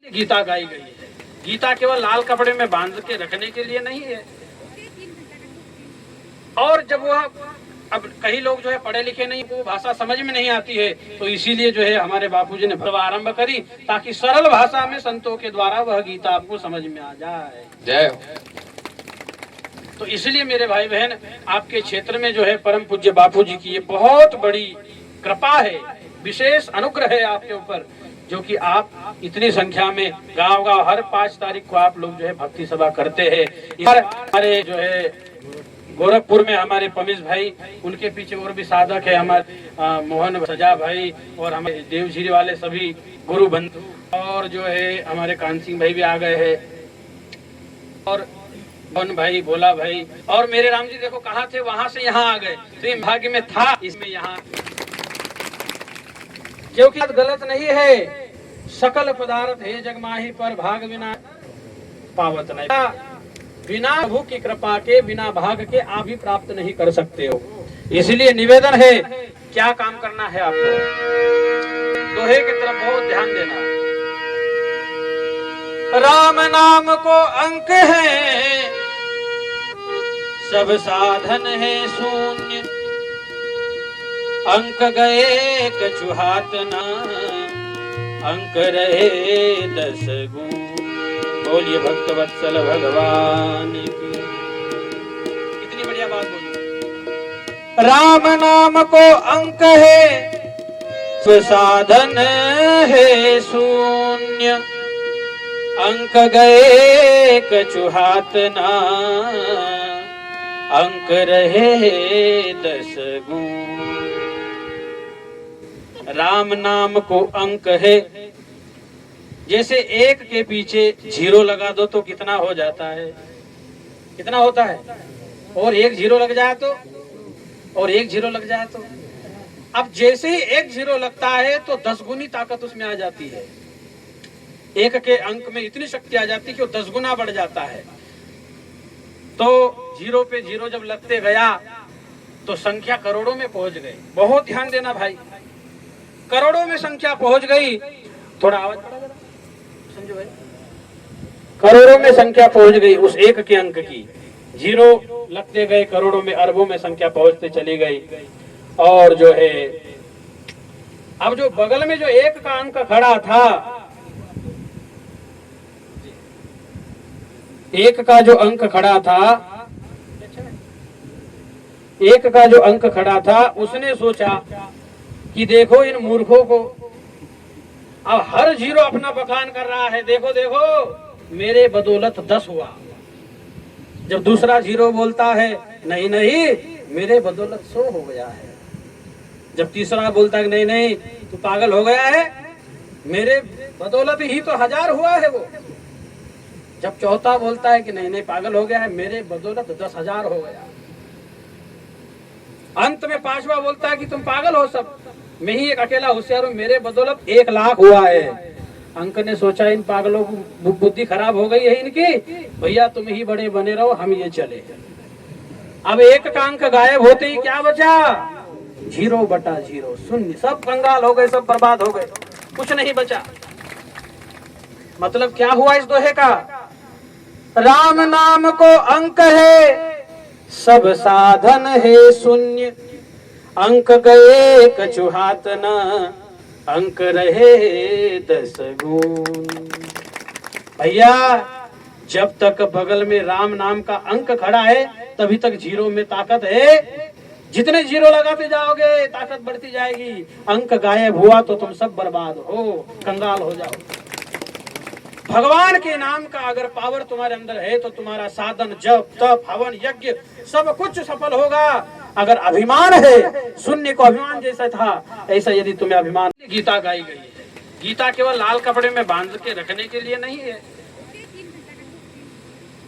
गीता गाई गई है। गीता केवल लाल कपड़े में बांध के रखने के लिए नहीं है। और जब वह अब कई लोग जो है पढ़े लिखे नहीं, वो भाषा समझ में नहीं आती है, तो इसीलिए जो है हमारे बापूजी ने आरंभ करी ताकि सरल भाषा में संतों के द्वारा वह गीता आपको समझ में आ जाए। जय। तो इसलिए मेरे भाई बहन, आपके क्षेत्र में जो है परम पूज्य बापूजी की ये बहुत बड़ी कृपा है, विशेष अनुग्रह है आपके ऊपर, जो कि आप इतनी संख्या में गांव गांव हर 5 तारीख को आप लोग जो है भक्ति सभा करते हैं। हमारे जो है गोरखपुर में हमारे पमिश भाई, उनके पीछे और भी साधक है, हमारे मोहन सजा भाई और हमारे देवझीरी वाले सभी गुरु बंधु, और जो है हमारे कान सिंह भाई भी आ गए हैं, और मोहन भाई, भोला भाई, और मेरे राम जी देखो कहाँ थे, वहां से यहाँ आ गए। तो ये भाग्य में था इसमें यहाँ, क्योंकि गलत नहीं है। सकल पदार्थ है जगमाही पर भाग बिना पावत नहीं। बिना प्रभु की कृपा के, बिना भाग के आप भी प्राप्त नहीं कर सकते हो। इसलिए निवेदन है, क्या काम करना है आपको, दोहे की तरफ बहुत ध्यान देना। राम नाम को अंक है, सब साधन है शून्य, अंक गए कछुहात ना, अंक रहे 10 गुण। बोलिए भक्त वत्सल भगवान की। कितनी बढ़िया बात बोली। राम नाम को अंक है, साधन है शून्य, अंक गए कछुहात ना, अंक रहे 10 गुण। राम नाम को अंक है, जैसे 1 के पीछे 0 लगा दो तो कितना हो जाता है, कितना होता है, और 1 0 लग जाए तो, और 1 0 लग जाए तो, अब जैसे ही 1 0 लगता है तो 10 गुनी ताकत उसमें आ जाती है। 1 के अंक में इतनी शक्ति आ जाती है कि वो 10 गुना बढ़ जाता है। तो 0 पे 0 जब लगते गया तो संख्या करोड़ों में पहुंच गई। बहुत ध्यान देना भाई, करोड़ों में संख्या पहुंच गई। थोड़ा आवाज बढ़ा संजू भाई। करोड़ों में संख्या पहुंच गई उस 1 के अंक की। 0 लगते गए, करोड़ों में, अरबों में संख्या पहुंचते चली गई। और जो है अब जो बगल में जो 1 का अंक खड़ा था, 1 का जो अंक खड़ा था, 1 का जो अंक खड़ा था, उसने सोचा कि देखो इन मूर्खों को, अब हर 0 अपना बखान कर रहा है, देखो देखो मेरे बदौलत 10 हुआ। जब दूसरा 0 बोलता है नहीं नहीं मेरे बदौलत 100 हो गया है। जब तीसरा बोलता है नहीं नहीं तू पागल हो गया है, मेरे बदौलत ही तो 1000 हुआ है वो। जब चौथा बोलता है कि नहीं नहीं पागल हो गया है, मेरे बदौलत 10,000 हो गया। अंत में 5वां बोलता है कि तुम पागल हो, सब मैं ही एक अकेला होशियार हूँ, मेरे बदौलत 1 लाख हुआ है। अंक ने सोचा इन पागलों को बुद्धि खराब हो गई है इनकी, भैया तुम ही बड़े बने रहो, हम ये चले। अब 1 का अंक गायब होते ही क्या बचा, 0/0, शून्य। सब कंगाल हो गए, सब बर्बाद हो गए, कुछ नहीं बचा। मतलब क्या हुआ इस दोहे का, राम नाम को अंक है, सब साधन है शून्य, अंक गए कछुहात ना, अंक रहे 10 गुण। भैया जब तक बगल में राम नाम का अंक खड़ा है तभी तक 0 में ताकत है। जितने 0 लगाते जाओगे ताकत बढ़ती जाएगी। अंक गायब हुआ तो तुम सब बर्बाद हो, कंगाल हो जाओ। भगवान के नाम का अगर पावर तुम्हारे अंदर है तो तुम्हारा साधन, जप, तप, हवन, यज्ञ सब कुछ सफल होगा। अगर अभिमान है, शून्य को अभिमान जैसा था, ऐसा यदि तुम्हें अभिमान। गीता गाई गई है। गीता केवल लाल कपड़े में बांध के रखने के लिए नहीं है।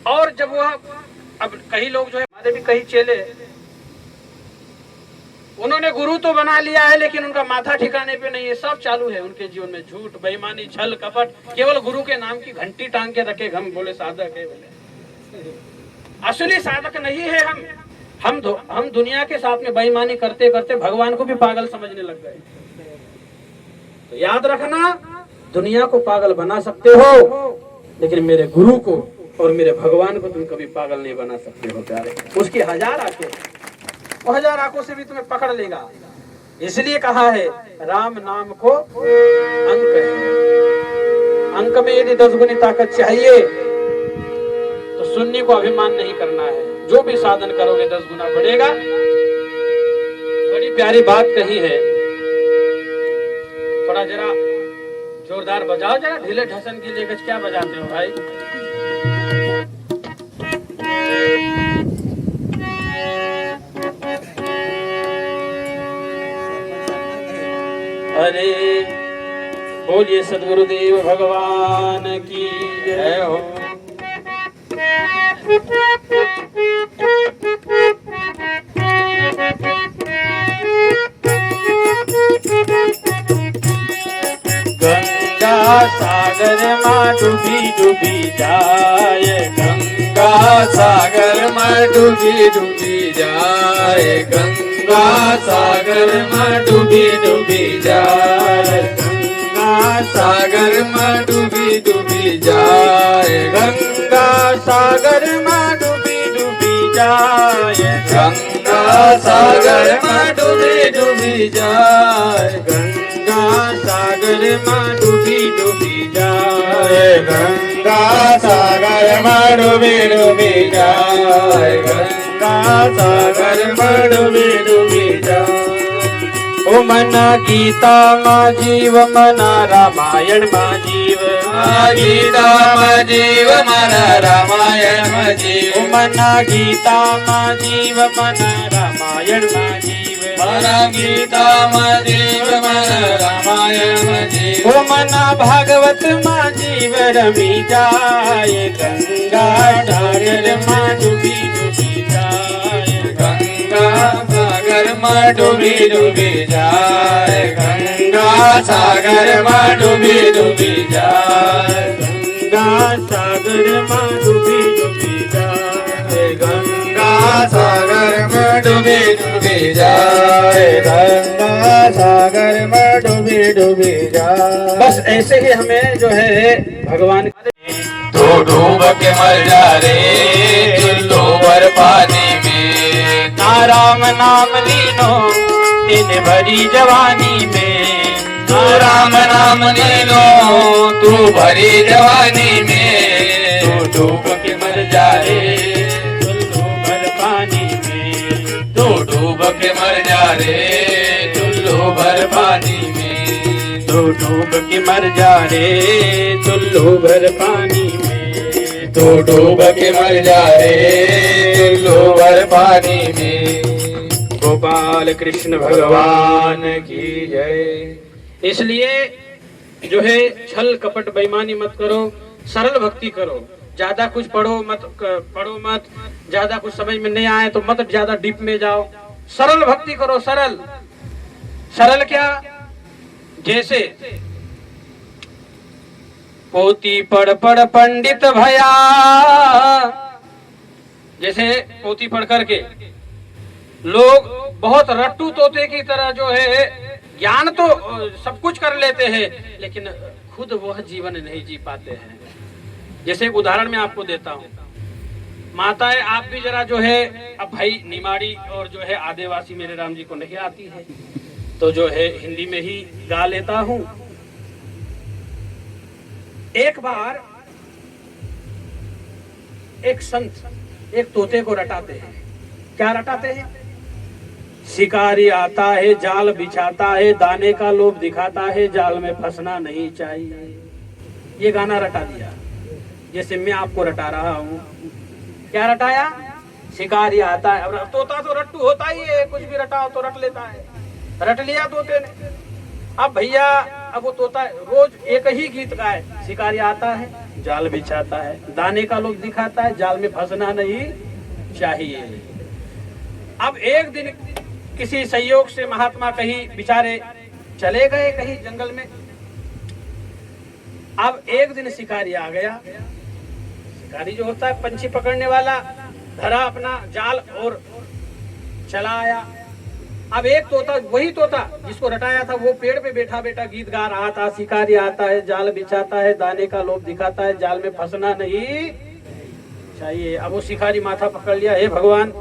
और जब वह अब कई लोग जो है, हमारे भी कई चेले, उन्होंने गुरु तो बना लिया है लेकिन उनका माथा ठिकाने पे नहीं है। सब चालू है उनके जीवन में, झूठ, बेईमानी, छल, कपट। केवल गुरु के नाम की घंटी टांग के रखे, हम बोले साधक है, बोले असली साधक नहीं है। हम दुनिया के साथ में बेईमानी करते करते भगवान को भी पागल समझने लग गए। तो याद रखना, दुनिया को पागल बना सकते हो, लेकिन मेरे गुरु को और मेरे भगवान को तुम कभी पागल नहीं बना सकते हो प्यारे। उसकी 1000 आंखें, वो 1000 आंखों से भी तुम्हें पकड़ लेगा। इसलिए कहा है राम नाम को अंक है। अंक में यदि 10 गुनी ताकत चाहिए तो शून्य को अभिमान नहीं करना है। जो भी साधन करोगे 10 गुना बढ़ेगा। बड़ी प्यारी बात कही है, थोड़ा जरा जोरदार बजाओ, जरा ढीले ढसन की लेकर क्या बजाते हो भाई। अरे बोलिए सद्गुरुदेव भगवान की जय हो। गंगा सागर में डूबी डूबी जाए, गंगा सागर में डूबी डूबी जाए, गंगा सागर में डूबी डूबी जाए, गंगा सागर में डूबी डूबी जाए, गंगा सागर में डूबी डूबी जाए, गंगा सागर में डूबी डूबी जाए, गंगा सागर में डूबी डूबी जाए, गंगा सागर में डूबी डूबी जाए, गंगा सागर में डूबी डूबी जाए। ओ मना गीता मा जीव, मना रामायण मा जीव, गीता में जीव मन रामायण में जीव, ओ मना गीता मा जीव, मना रामायण मा जीव, मन गीता में जीव मन रामायण में जीव, ओ मना भागवत मा जीव रमी जाए, गंगा सागर मा डूबी डूबी जाए, गंगा सागर में डूबी डूबी जाए, गंगा सागर में डूबी डूबी जाए, गंगा सागर मा डूबी डूबी जाए, गंगा सागर में डूबी डूबी जाए, गंगा सागर में डूबी डूबी जाए। बस ऐसे ही हमें जो है भगवान तो डूब के मर जा रे चुल्लो भर पानी में, ना राम नाम लीनो दिन भरी जवानी में, तू राम नाम ले लो तू भरी जवानी में, तू डूब के मर जा रे चुल्लू भर पानी में, तू डूब के मर जा रे चुल्लो भर पानी में, तू डूब के मर जा रे चुल्लू भर पानी में, तू डूब के मर जा रे चुल्लो भर पानी में। गोपाल कृष्ण भगवान की जय। इसलिए जो है छल कपट बेईमानी मत करो, सरल भक्ति करो। ज्यादा कुछ पढ़ो मत, ज्यादा कुछ समझ में नहीं आए तो मत ज्यादा डीप में जाओ। सरल भक्ति करो, सरल। सरल क्या? जैसे पोती पढ़ पढ़ पंडित भया, जैसे पोती पढ़ करके लोग बहुत रट्टू तोते की तरह जो है ज्ञान तो सब कुछ कर लेते हैं, लेकिन खुद वह जीवन नहीं जी पाते हैं। जैसे एक उदाहरण मैं आपको देता हूँ। माताएं आप भी जरा जो है, अब भाई निमाड़ी और जो है आदिवासी मेरे राम जी को नहीं आती है, तो जो है हिंदी में ही गा लेता हूँ। एक बार एक संत एक तोते को रटाते हैं। क्या रटाते हैं? शिकारी आता है, जाल बिछाता है, दाने का लोभ दिखाता है, जाल में फंसना नहीं चाहिए। ये गाना रटा दिया, जैसे मैं आपको रटा रहा हूँ। क्या रटाया? शिकारी आता है। अब तोता तो रट्टू होता ही है, कुछ भी रटाओ तो रट लेता है। रट लिया तोते ने। अब भैया, अब वो तोता रोज एक ही गीत गाए। शिकारी आता है, जाल बिछाता है, दाने का लोभ दिखाता है, जाल में फंसना नहीं चाहिए। अब एक दिन किसी संयोग से महात्मा कहीं बेचारे चले गए कहीं जंगल में। अब एक दिन शिकारी आ गया। शिकारी जो होता है पंछी पकड़ने वाला, धरा अपना जाल और चला आया। अब एक तोता, वही तोता जिसको रटाया था, वो पेड़ पे बैठा बैठा गीत गा रहा था, शिकारी आता है जाल बिछाता है, दाने का लोभ दिखाता है, जाल में फंसना नहीं चाहिए। अब वो शिकारी माथा पकड़ लिया, हे भगवान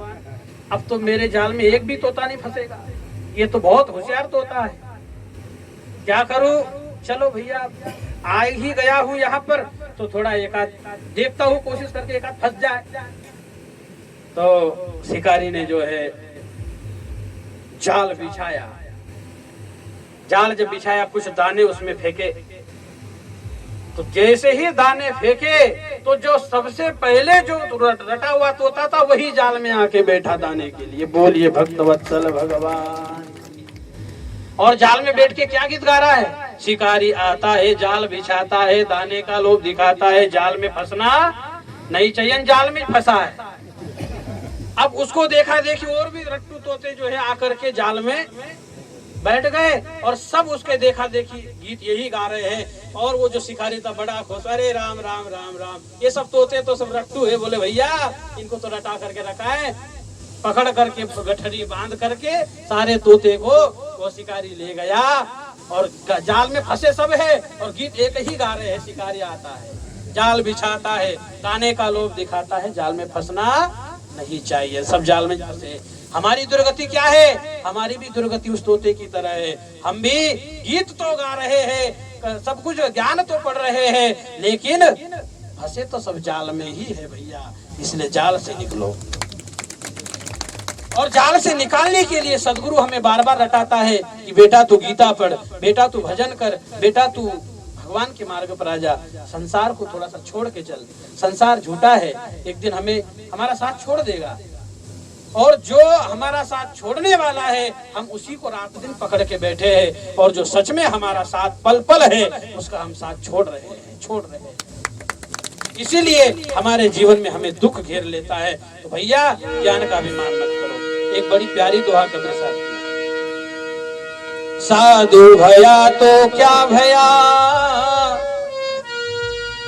अब तो मेरे जाल में एक भी तोता नहीं फंसेगा, ये तो बहुत होशियार तोता है, क्या करूं? चलो भैया आ ही गया हूं यहाँ पर, तो थोड़ा एक आध देखता हूँ, कोशिश करके एक आध फंस जाए। तो शिकारी ने जो है जाल बिछाया, जाल जब बिछाया कुछ दाने उसमें फेंके, तो जैसे ही दाने फेंके तो जो सबसे पहले जो रटा हुआ तोता था वही जाल में आके बैठा दाने के लिए। बोलिए भक्तवत्सल भगवान। और जाल में बैठ के क्या गीत गा रहा है? शिकारी आता है जाल बिछाता है, दाने का लोभ दिखाता है, जाल में फंसना नहीं चाहिए, जाल में फंसा है। अब उसको देखा देखी और भी रट्टू तोते जो है आकर के जाल में बैठ गए और सब उसके देखा देखी गीत यही गा रहे हैं। और वो जो शिकारी था बड़ा खुश, अरे राम राम राम राम, ये सब तोते तो सब रट्टू है। बोले भैया इनको तो रटा करके रखा है, पकड़ करके गठरी बांध करके सारे तोते को वो शिकारी ले गया और जाल में फंसे सब है और गीत एक ही गा रहे हैं, शिकारी आता है जाल बिछाता है, दाने का लोभ दिखाता है, जाल में फंसना नहीं चाहिए, सब जाल में फंसे। हमारी दुर्गति क्या है? हमारी भी दुर्गति उस तोते की तरह है। हम भी गीत तो गा रहे हैं, सब कुछ ज्ञान तो पढ़ रहे हैं, लेकिन फंसे तो सब जाल में ही है भैया। इसलिए जाल से निकलो। और जाल से निकालने के लिए सदगुरु हमें बार बार रटाता है कि बेटा तू गीता पढ़, बेटा तू भजन कर, बेटा तू भगवान के मार्ग पर आ जा, संसार को थोड़ा सा छोड़ के चल। संसार झूठा है, एक दिन हमें हमारा साथ छोड़ देगा, और जो हमारा साथ छोड़ने वाला है हम उसी को रात दिन पकड़ के बैठे हैं, और जो सच में हमारा साथ पल पल है उसका हम साथ छोड़ रहे हैं। इसीलिए हमारे जीवन में हमें दुख घेर लेता है। तो भैया ज्ञान का अभिमान मत करो। एक बड़ी प्यारी दुआ के मेरे साथ, साधु भया तो क्या भया,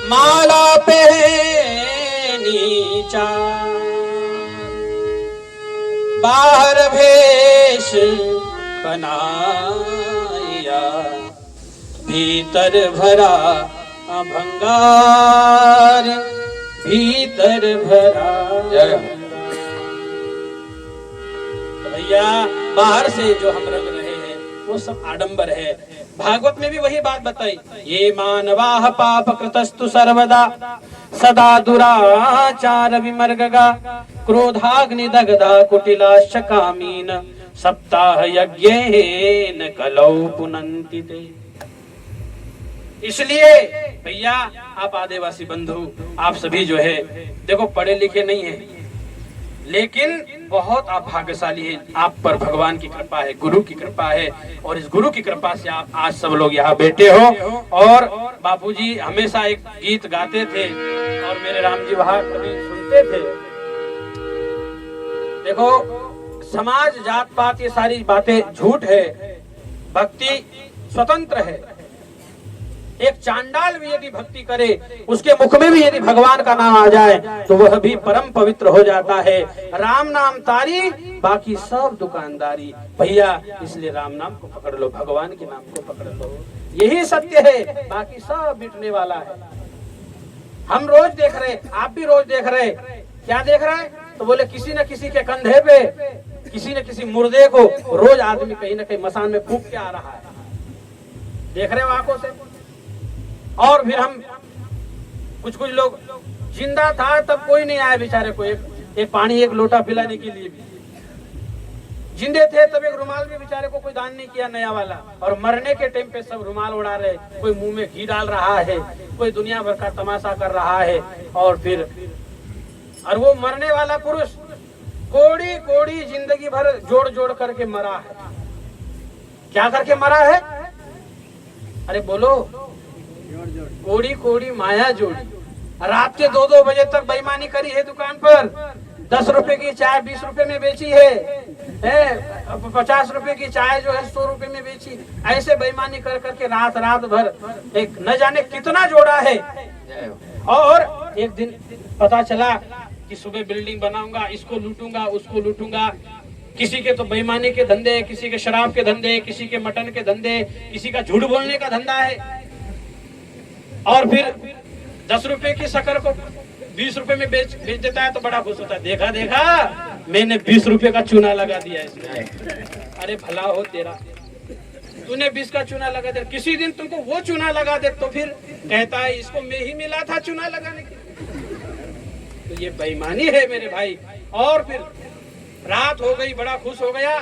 माला पहनी चार, बाहर भेष बनाया, भीतर भरा भंगार, भीतर भरा। भैया बाहर से जो हम रंग रहे हैं वो सब आडंबर है। भागवत में भी वही बात बताई, ये मानवाह पाप कृतस्तु सर्वदा, सदा दुराचार विमर्गगा, क्रोधाग्नि दग्धा कुटिलाश्च कामीन, सप्ताह यज्ञेन कलौ पुनन्ति ते। इसलिए भैया आप आदिवासी बंधु, आप सभी जो है देखो पढ़े लिखे नहीं है, लेकिन बहुत आप भाग्यशाली हैं। आप पर भगवान की कृपा है, गुरु की कृपा है, और इस गुरु की कृपा से आप आज सब लोग यहाँ बैठे हो। और बापूजी हमेशा एक गीत गाते थे और मेरे राम जी वहाँ कभी सुनते थे। देखो समाज जात पात ये सारी बातें झूठ है, भक्ति स्वतंत्र है। एक चांडाल भी यदि भक्ति करे, उसके मुख में भी यदि भगवान का नाम आ जाए तो वह भी परम पवित्र हो जाता है। राम नाम तारी, बाकी सब दुकानदारी। भैया इसलिए राम नाम को पकड़ लो, भगवान के नाम को पकड़ लो, यही सत्य है, बाकी सब मिटने वाला है। हम रोज देख रहे, आप भी रोज देख रहे, क्या देख रहे हैं? तो बोले किसी न किसी के कंधे पे किसी न किसी मुर्दे को रोज आदमी कहीं न कहीं मसान में फूंक के आ रहा है, देख रहे हो आंखों से। और फिर हम कुछ लोग जिंदा था तब कोई नहीं आया बेचारे को एक पानी एक लोटा पिलाने के लिए भी, जिंदे थे तब एक रुमाल भी बेचारे को कोई दान नहीं किया नया वाला, और मरने के टाइम पे सब रुमाल उड़ा रहे, कोई मुंह में घी डाल रहा है, कोई दुनिया भर का तमाशा कर रहा है। और वो मरने वाला पुरुष कोड़ी कोड़ी जिंदगी भर जोड़ जोड़ करके मरा है। क्या करके मरा है? अरे बोलो, कोड़ी कोड़ी माया जोड़ी। रात के 2-2 बजे तक बेईमानी करी है दुकान पर, 10 रुपए की चाय 20 रुपए में बेची है, 50 रुपए की चाय जो है 100 रुपए में बेची। ऐसे बेईमानी कर करके रात भर एक न जाने कितना जोड़ा है। और एक दिन पता चला कि सुबह बिल्डिंग बनाऊंगा, इसको लूटूंगा, उसको लूटूंगा, किसी के तो बेईमानी के धंधे, किसी के शराब के धंधे, किसी के मटन के धंधे, किसी का झूठ बोलने का धंधा है। और फिर 10 रुपए की शक्कर को 20 रुपए में बेच देता है तो बड़ा खुश होता है, देखा देखा मैंने 20 रुपए का चूना लगा दिया इसमें। अरे भला हो तेरा, तूने 20 का चूना लगा दिया, किसी दिन तुमको वो चूना लगा दे तो फिर कहता है इसको मैं ही मिला था चूना लगाने के। तो ये बेईमानी है मेरे भाई। और फिर रात हो गई, बड़ा खुश हो गया,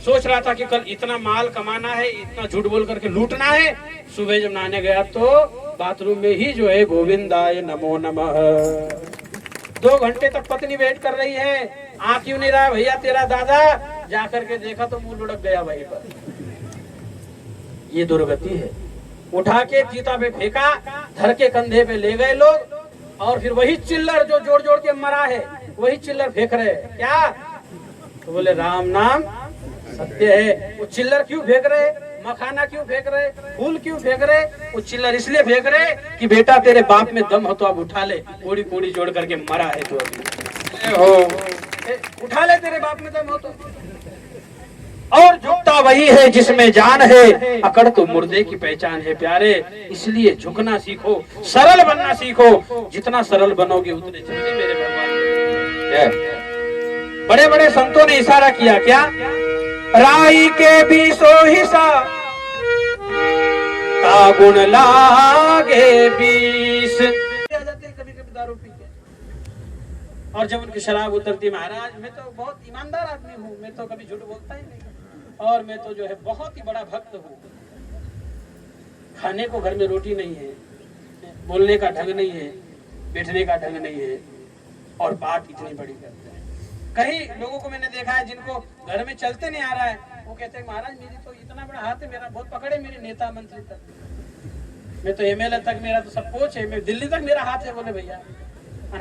सोच रहा था कि कल इतना माल कमाना है, इतना झूठ बोल करके लूटना है। सुबह जब नहाने गया तो बाथरूम में ही जो है गोविंदाय नमो नमः। 2 घंटे तक पत्नी वेट कर रही है, आ क्यों नहीं रहा भैया तेरा दादा? जाकर के देखा तो मुंह लुढ़क गया वहीं पर। ये दुर्गति है। उठा के चिता पे फेंका, धर के कंधे पे ले गए लोग, और फिर वही चिल्लर जो जोड़ जोड़ के मरा है वही चिल्लर फेंक रहे। क्या? तो बोले राम नाम सत्य है। वो चिल्लर क्यों फेंक रहे, मखाना क्यों फेंक रहे, फूल क्यों फेंक रहे? वो चिल्लर इसलिए फेंक रहे कि बेटा तेरे बाप में दम हो तो अब उठा ले, कोड़ी कोड़ी जोड़ करके मरा है तो अभी हो, उठा ले तेरे बाप में दम हो तो। और झुकता वही है जिसमें जान है, अकड़ तो मुर्दे की पहचान है प्यारे। इसलिए झुकना सीखो, सरल बनना सीखो। जितना सरल बनोगे उतने जल्दी मेरे भगवान। बड़े बड़े संतों ने इशारा किया, क्या? राई के भी सो हिसा का गुण लागे 20। कभी कभी दारू पी के, और जब उनकी शराब उतरती, महाराज मैं तो बहुत ईमानदार आदमी हूँ, मैं तो कभी झूठ बोलता ही नहीं, और मैं तो जो है बहुत ही बड़ा भक्त हूँ। खाने को घर में रोटी नहीं है, बोलने का ढंग नहीं है, बैठने का ढंग नहीं है, और बात इतनी बड़ी करते हैं। कई लोगों को मैंने देखा है जिनको घर में चलते नहीं आ रहा है, वो कहते हैं महाराज मेरी तो इतना बड़ा हाथ है, मेरा बहुत पकड़े मेरे नेता मंत्री तक, मैं तो एमएलए तक मेरा तो सब कुछ है, मैं दिल्ली तक मेरा हाथ है। बोले भैया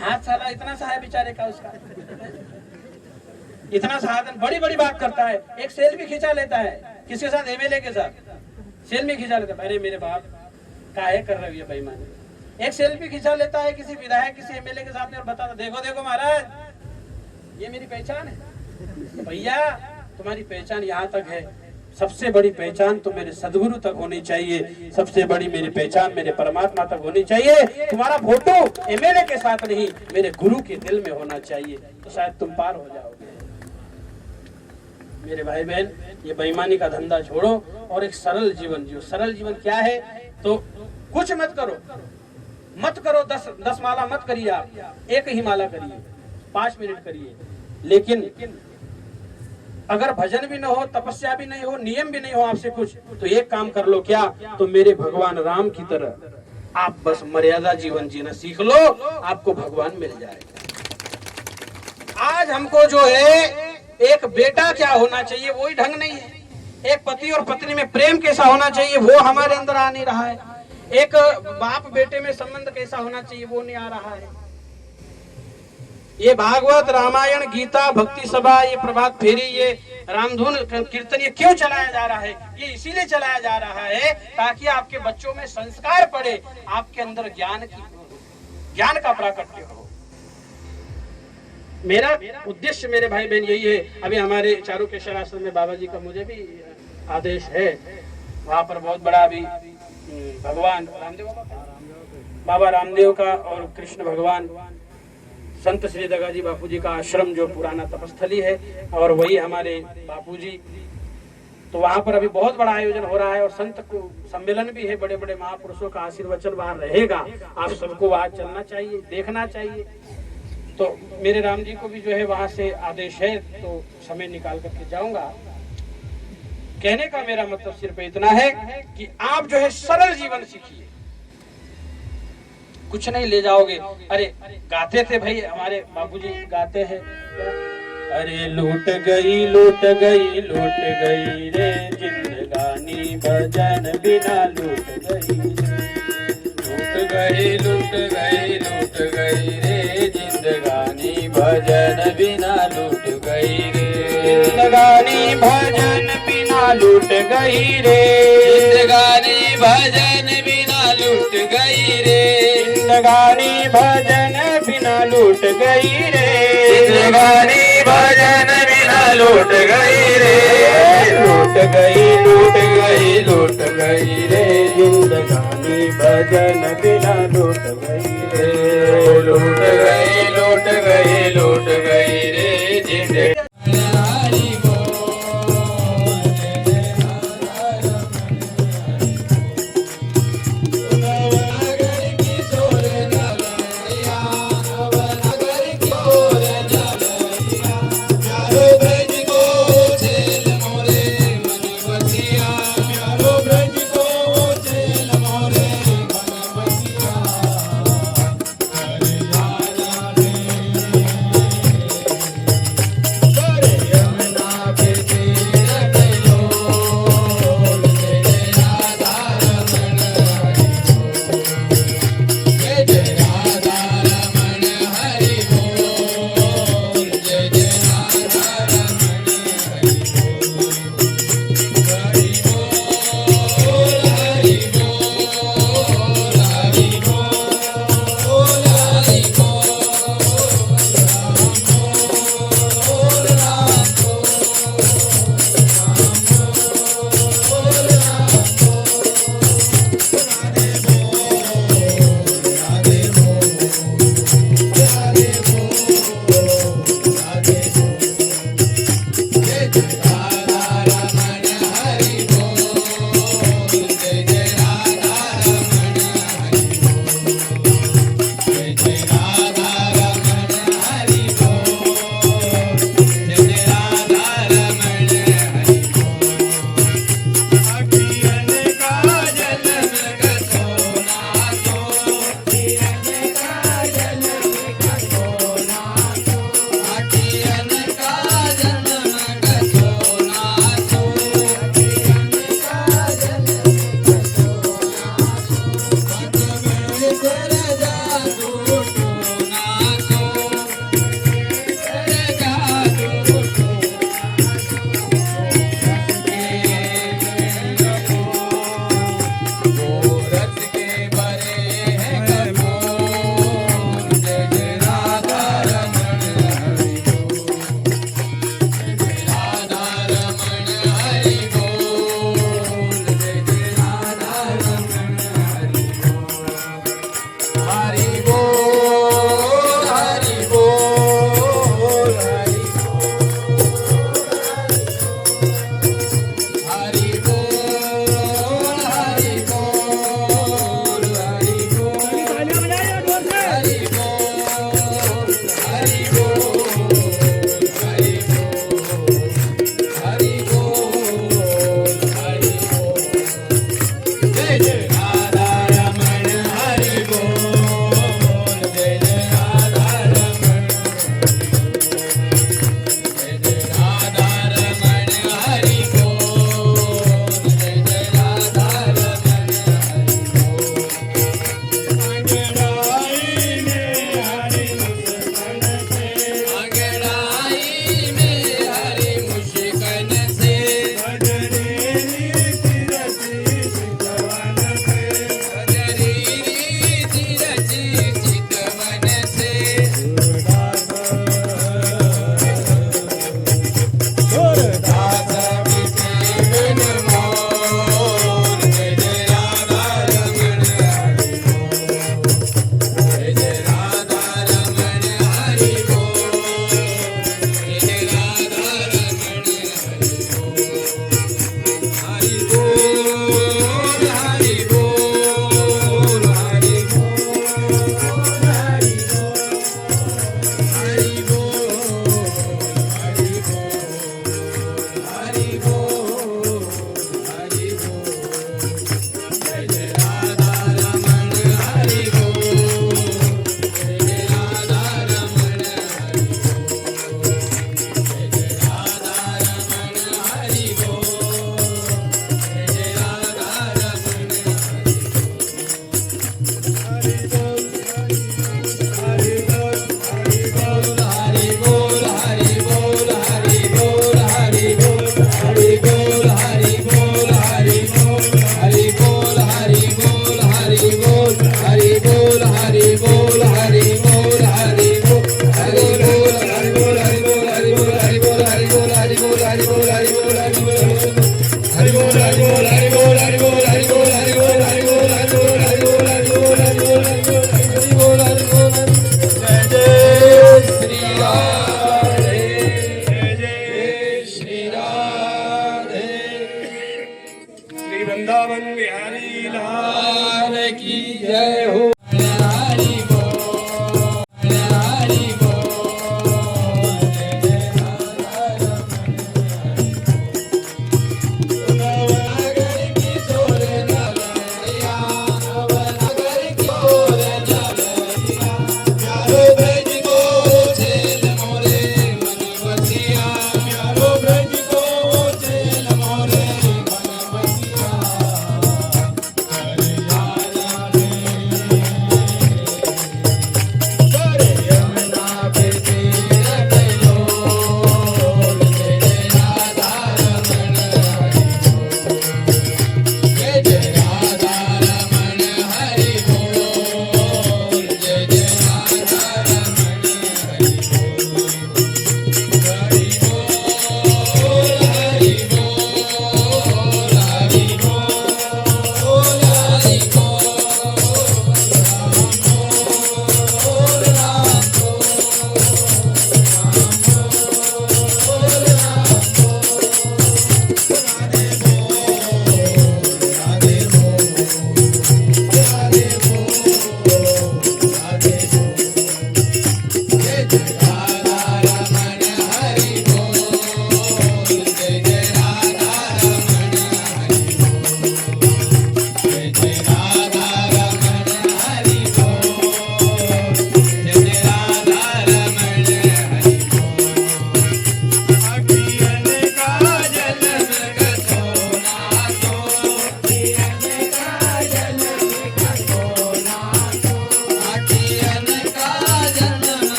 हाथ साला इतना सा है बेचारे का, उसका इतना साधन, बड़ी बड़ी बात करता है। एक सेल्फी खिंचा लेता है किसके साथ, एमएलए के साथ सेल्फी खिंचा लेता है। अरे मेरे बाप काहे कर रहे हो ये बेईमानी? एक सेल्फी खिंचा लेता है किसी विधायक, किसी एमएलए के साथ में, और बताता देखो देखो महाराज ये मेरी पहचान है। भैया तुम्हारी पहचान यहाँ तक है, सबसे बड़ी पहचान तो मेरे सदगुरु तक होनी चाहिए, सबसे बड़ी मेरी पहचान मेरे परमात्मा तक होनी चाहिए। तुम्हारा फोटो एमएलए के साथ नहीं, मेरे गुरु के दिल में होना चाहिए, तो शायद तुम पार हो जाओगे। मेरे भाई बहन, ये बेईमानी का धंधा छोड़ो और एक सरल जीवन जियो। सरल जीवन क्या है? तो कुछ मत करो, मत करो 10 माला मत करिए, आप एक ही माला करिए, 5 मिनट करिए। लेकिन अगर भजन भी न हो, तपस्या भी नहीं हो, नियम भी नहीं हो आपसे कुछ, तो एक काम कर लो, क्या? तो मेरे भगवान राम की तरह आप बस मर्यादा जीवन जीना सीख लो, आपको भगवान मिल जाएगा। आज हमको जो है एक बेटा क्या होना चाहिए वही ढंग नहीं है, एक पति और पत्नी में प्रेम कैसा होना चाहिए वो हमारे अंदर आ नहीं रहा है, एक बाप बेटे में संबंध कैसा होना चाहिए वो नहीं आ रहा है। ये भागवत, रामायण, गीता, भक्ति सभा, ये प्रभात फेरी, ये रामधुन कीर्तन, ये क्यों चलाया जा रहा है? ये इसीलिए चलाया जा रहा है ताकि आपके बच्चों में संस्कार पड़े, आपके अंदर ज्ञान का प्राकट्य हो। मेरा उद्देश्य मेरे भाई बहन यही है। अभी हमारे चारुकेश्वर आश्रम में बाबा जी का मुझे भी आदेश है, वहाँ पर बहुत बड़ा अभी भगवान रामदेव बाबा रामदेव का और कृष्ण भगवान संत श्री दगाजी बापू जी का आश्रम जो पुराना तपस्थली है, और वही हमारे बापू जी, तो वहाँ पर अभी बहुत बड़ा आयोजन हो रहा है और संत को सम्मेलन भी है, बड़े बड़े महापुरुषों का आशीर्वचन वहाँ रहेगा। आप सबको वहाँ चलना चाहिए, देखना चाहिए। तो मेरे राम जी को भी जो है वहाँ से आदेश है, तो समय निकाल करके जाऊंगा। कहने का मेरा मतलब सिर्फ इतना है कि आप जो है सरल जीवन सीखिए, कुछ नहीं ले जाओगे। अरे गाते थे भाई हमारे बाबूजी, गाते हैं, अरे लूट गई लूट गई लूट गई रे जिंदगानी भजन बिना लूट गई, लूट गई लूट गई लूट गई रे जिंदगानी भजन बिना लूट गई रे, जिंदगानी भजन बिना लूट गई रे, जिंदगानी भजन बिना लूट गई रे, जिंदगानी भजन बिना लूट गई रे, जिंदगानी भजन बिना बिना लूट गई रे, लूट गई लूट गई लूट गई रे, जिंदगानी भजन बिना लूट गई रे, लूट गई लूट गई लूट गई रे जिंदगी।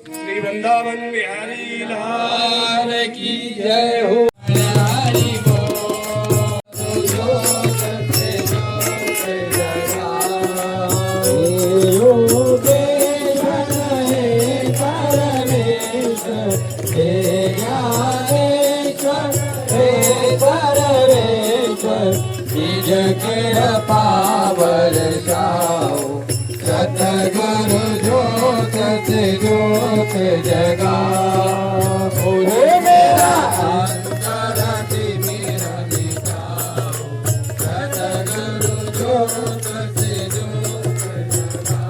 श्री वृंदावन बिहारी लाल की जय हो। पावर जाओ सतगुरु जोत से जोत जगा मेरा अंतरति मेरा मिटाओ सतगुरु जोत से जोत जगा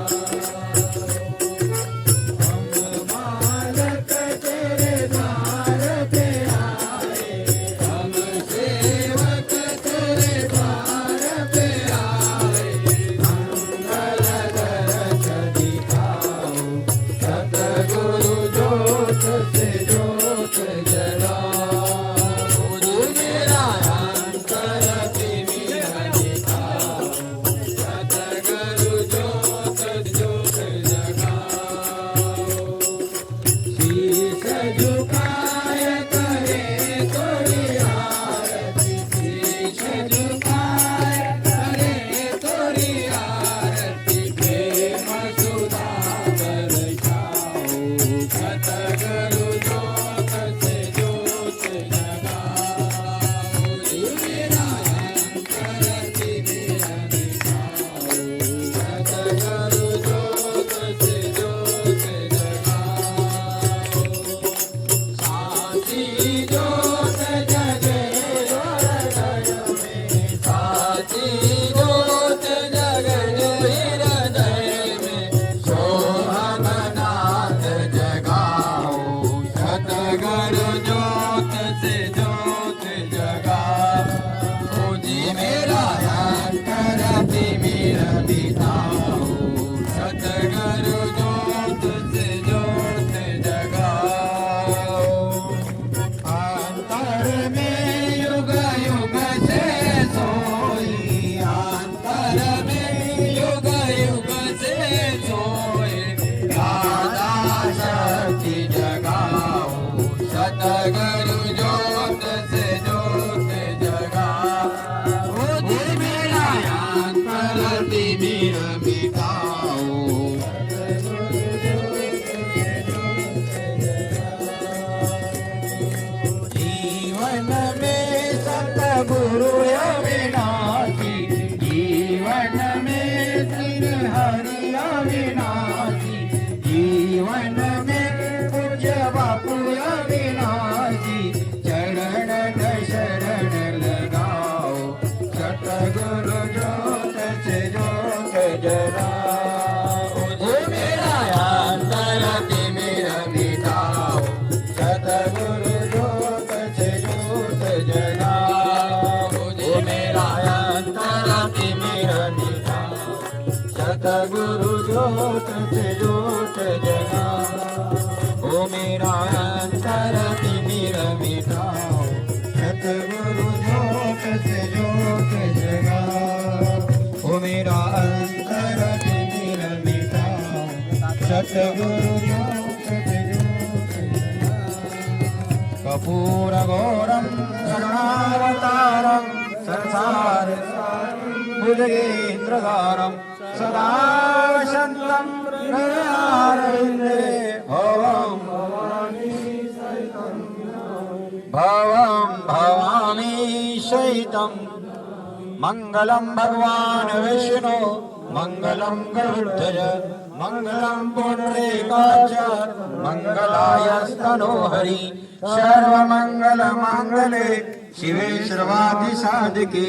हम मालक तेरे द्वार पे आए हम सेवक तेरे द्वार पे आए मंगल दर्श दिखाओ सतगुरु जोत से जोत जगाओ मेरा अंतर मेरा दिखाओ सतगुरु जोत जोत जगाओ शीश झुकाय करे तोरी आरती शीश झुकाय करे तोरी आरती प्रेम सुधा बरसाओ सतगुरु जोत से जोत जगाओ मेरा अंतरति मेरा दिखाओ सतगुरु जोत से जोत जगाओ साची जोत जगे हृदय में साची जोत जगे हृदय में सोहमनाथ जगाओ सतगुरु जोत से जोत जगाओ जी मेरा अंतरति मेरा दिखाओ सतगुरु जोत से जोत जगाओ अंतर में युग युग से सोई अंतर में युग युग से सोई राधा शक्ति जगाओ सतगुरु जोत से जोत जगाओ जी मेरा अंतरति मेरा मिटाओ जीवन में सतगुरु अविनाशी जीवन में श्री हरि अविनाशी जीवन में पूज्य बापू अविनाशी चरण शरण लगाओ सतगुरु जोत से जोत जगाओ मेरा अंतरति मेरा मिटाओ सतगुरु जोत से जोत जगाओ मेरा अंतरति मेरा मिटाओ सतगुरु जोत से जोत जगाओ मेरा अंतरति मेरा मिटाओ सतगुरु जोत से जोत जगाओ मेरा अंतरति मेरा मिटाओ सतगुरु जोत से जोत कपूर घोरम करुणावतारम संसार भुजगेन्द्रधारम सदा वसन्तं हृदयारविन्दे भवं भवामि सहितं मंगलम भगवान विष्णु मंगलम गरुड़ध्वज मंगलम पुंडरीकाक्ष मंगलायस्तनो हरि सर्वमंगल मांगल्ये शिवे सर्वार्थ साधके।